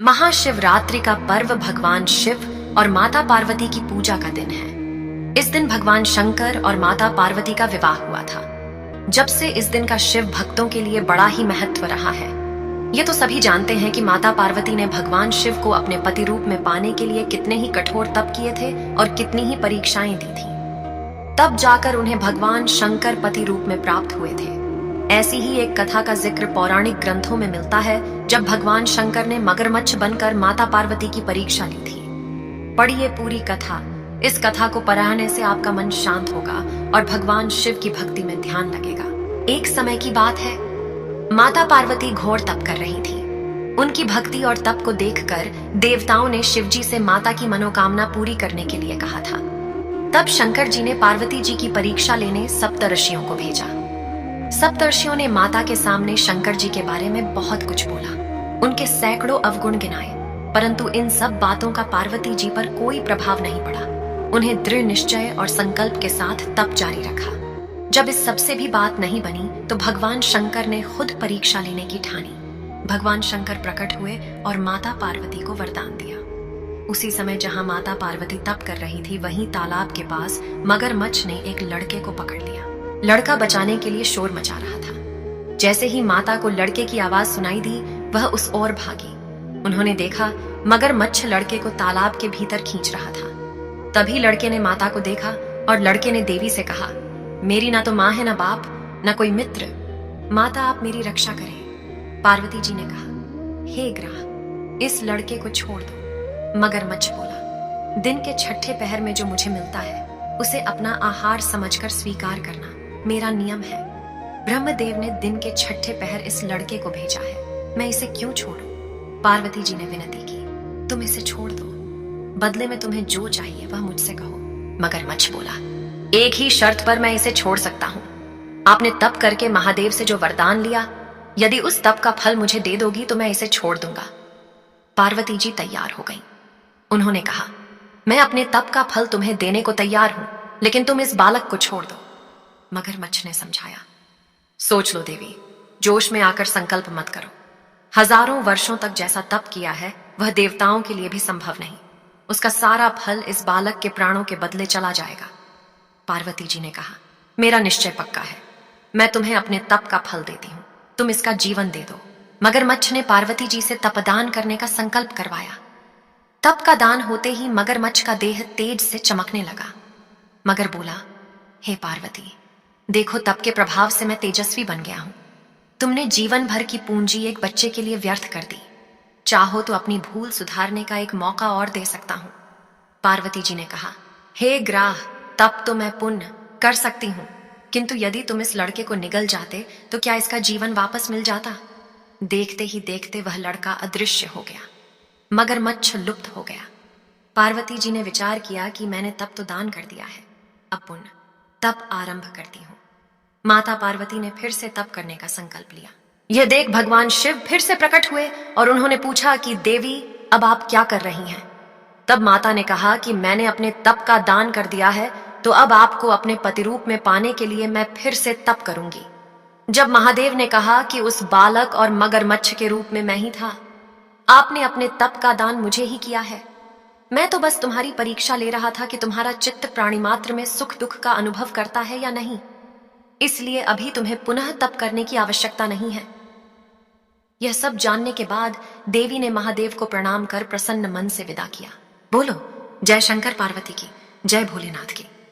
महाशिवरात्रि का पर्व भगवान शिव और माता पार्वती की पूजा का दिन है। इस दिन भगवान शंकर और माता पार्वती का विवाह हुआ था। जब से इस दिन का शिव भक्तों के लिए बड़ा ही महत्व रहा है। ये तो सभी जानते हैं कि माता पार्वती ने भगवान शिव को अपने पति रूप में पाने के लिए कितने ही कठोर तप किए थे और कितनी ही परीक्षाएं दी थी। तब जाकर उन्हें भगवान शंकर पति रूप में प्राप्त हुए थे। ऐसी ही एक कथा का जिक्र पौराणिक ग्रंथों में मिलता है, जब भगवान शंकर ने मगरमच्छ बनकर माता पार्वती की परीक्षा ली थी। पढ़िए पूरी कथा। इस कथा को पढ़ने से आपका मन शांत होगा और भगवान शिव की भक्ति में ध्यान लगेगा। एक समय की बात है, माता पार्वती घोर तप कर रही थी। उनकी भक्ति और तप को देखकर देवताओं ने शिवजी से माता की मनोकामना पूरी करने के लिए कहा था। तब शंकर जी ने पार्वती जी की परीक्षा लेने सप्तऋषियों को भेजा। सप्तऋषियों ने माता के सामने शंकर जी के बारे में बहुत कुछ बोला, उनके सैकड़ों अवगुण गिनाए, परंतु इन सब बातों का पार्वती जी पर कोई प्रभाव नहीं पड़ा। उन्हें दृढ़ निश्चय और संकल्प के साथ तप जारी रखा। जब इस सबसे भी बात नहीं बनी तो भगवान शंकर ने खुद परीक्षा लेने की ठानी। भगवान शंकर प्रकट हुए और माता पार्वती को वरदान दिया। उसी समय जहां माता पार्वती तप कर रही थी, वहीं तालाब के पास मगरमच्छ ने एक लड़के को पकड़ लिया। लड़का बचाने के लिए शोर मचा रहा था। जैसे ही माता को लड़के की आवाज सुनाई दी, वह उस ओर भागी। उन्होंने देखा मगरमच्छ लड़के को तालाब के भीतर खींच रहा था। तभी लड़के ने माता को देखा और लड़के ने देवी से कहा, मेरी ना तो माँ है, ना बाप, ना कोई मित्र। माता, आप मेरी रक्षा करें। पार्वती जी ने कहा, हे ग्रह, इस लड़के को छोड़ दो। मगरमच्छ बोला, दिन के छठे पहर में जो मुझे मिलता है उसे अपना आहार समझकर स्वीकार करना मेरा नियम है। ब्रह्मदेव ने दिन के छठे पहर इस लड़के को भेजा है, मैं इसे क्यों छोड़ूं? पार्वती जी ने विनती की, तुम इसे छोड़ दो, बदले में तुम्हें जो चाहिए वह मुझसे कहो। मगरमच्छ बोला, एक ही शर्त पर मैं इसे छोड़ सकता हूं। आपने तप करके महादेव से जो वरदान लिया, यदि उस तप का फल मुझे दे दोगी तो मैं इसे छोड़ दूंगा। पार्वती जी तैयार हो गईं। उन्होंने कहा, मैं अपने तप का फल तुम्हें देने को तैयार हूं, लेकिन तुम इस बालक को छोड़ दो। मगरमच्छ ने समझाया, सोच लो देवी, जोश में आकर संकल्प मत करो। हजारों वर्षों तक जैसा तप किया है वह देवताओं के लिए भी संभव नहीं। उसका सारा फल इस बालक के प्राणों के बदले चला जाएगा। पार्वती जी ने कहा, मेरा निश्चय पक्का है, मैं तुम्हें अपने तप का फल देती हूं, तुम इसका जीवन दे दो। मगरमच्छ ने पार्वती जी से तपदान करने का संकल्प करवाया। तप का दान होते ही मगरमच्छ का देह तेज से चमकने लगा। मगर बोला, हे पार्वती, देखो तप के प्रभाव से मैं तेजस्वी बन गया हूं। तुमने जीवन भर की पूंजी एक बच्चे के लिए व्यर्थ कर दी। चाहो तो अपनी भूल सुधारने का एक मौका और दे सकता हूं। पार्वती जी ने कहा, हे ग्राह, तप तो मैं पुण्य कर सकती हूं, किंतु यदि तुम इस लड़के को निगल जाते तो क्या इसका जीवन वापस मिल जाता? देखते ही देखते वह लड़का अदृश्य हो गया। मगरमच्छ लुप्त हो गया। पार्वती जी ने विचार किया कि मैंने तप तो दान कर दिया है, अब पुण्य तप आरंभ करती हूं। माता पार्वती ने फिर से तप करने का संकल्प लिया। यह देख भगवान शिव फिर से प्रकट हुए और उन्होंने पूछा कि देवी, अब आप क्या कर रही हैं? तब माता ने कहा कि मैंने अपने तप का दान कर दिया है, तो अब आपको अपने पति रूप में पाने के लिए मैं फिर से तप करूंगी। जब महादेव ने कहा कि उस बालक और मगरमच्छ के रूप में मैं ही था, आपने अपने तप का दान मुझे ही किया है। मैं तो बस तुम्हारी परीक्षा ले रहा था कि तुम्हारा चित्त प्राणी मात्र में सुख दुख का अनुभव करता है या नहीं। इसलिए अभी तुम्हें पुनः तप करने की आवश्यकता नहीं है। यह सब जानने के बाद देवी ने महादेव को प्रणाम कर प्रसन्न मन से विदा किया। बोलो जय शंकर पार्वती की, जय भोलेनाथ की।